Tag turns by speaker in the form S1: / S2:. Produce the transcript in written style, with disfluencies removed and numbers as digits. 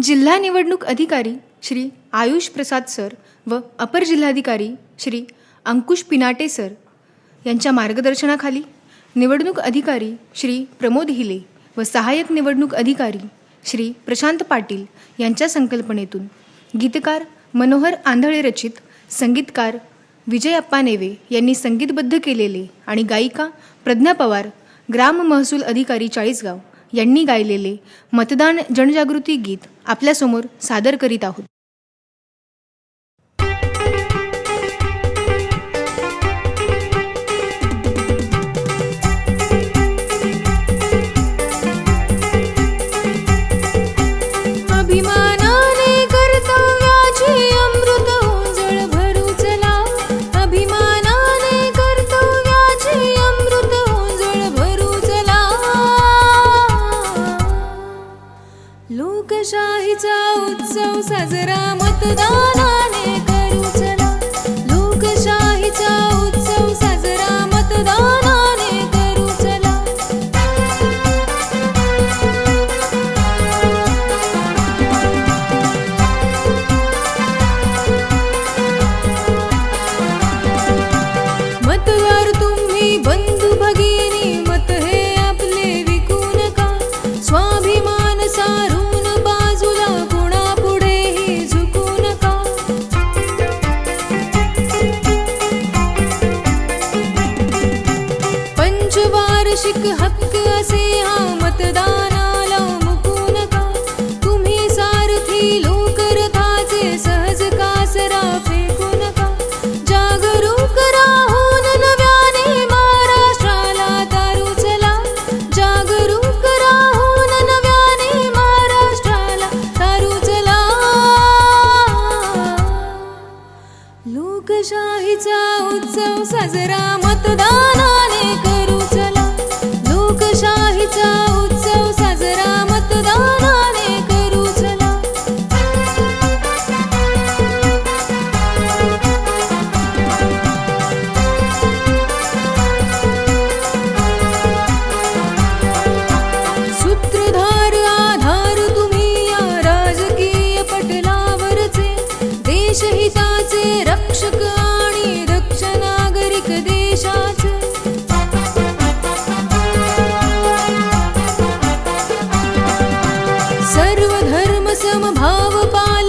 S1: जिल्हा निवडणूक अधिकारी श्री आयुष प्रसाद सर व अपर जिल्हाधिकारी श्री अंकुश पिनाटे सर यांच्या मार्गदर्शनाखाली निवडणूक अधिकारी श्री प्रमोद हिले व सहाय्यक निवडणूक अधिकारी श्री प्रशांत पाटील यांच्या संकल्पनेतून गीतकार मनोहर आंधळे रचित, संगीतकार विजय अप्पा नेवे यांनी संगीतबद्ध केलेले आणि गायिका प्रज्ञा पवार, ग्राम महसूल अधिकारी चाळीसगाव यांनी गायलेले मतदान जनजागृती गीत आपल्यासमोर सादर करीत आहोत.
S2: लोकशाहीचा उत्सव साजरा मतदानाने करू चला. लोकशाहीचा उत्सव साजरा मतदानाने करू चला. मतदार तुम्ही बंधू भगिनी, मत हे आपले विकू नका. स्वाभिमान सारून वार्षिक हक्क असे हा मतदानाला मुकू नका. तुम्ही सारथी लोकरथाचे सहज कासरा फेकू नका. जागरूक राहून नव्याने महाराष्ट्राला तारू चला. जागरूक राहून नव्याने महाराष्ट्राला तारू चला. लोकशाहीचा उत्सव साजरा मतदानाने करू चला. लोकशाहीचा उत्सव साजरा मतदानाने करू चला. सूत्रधार आधार तुम्ही या राजकीय पटलावरचे. देशहिताचे रक्षक आणि दक्ष नागरिक देशाचे. सर्व धर्म समभाव पाल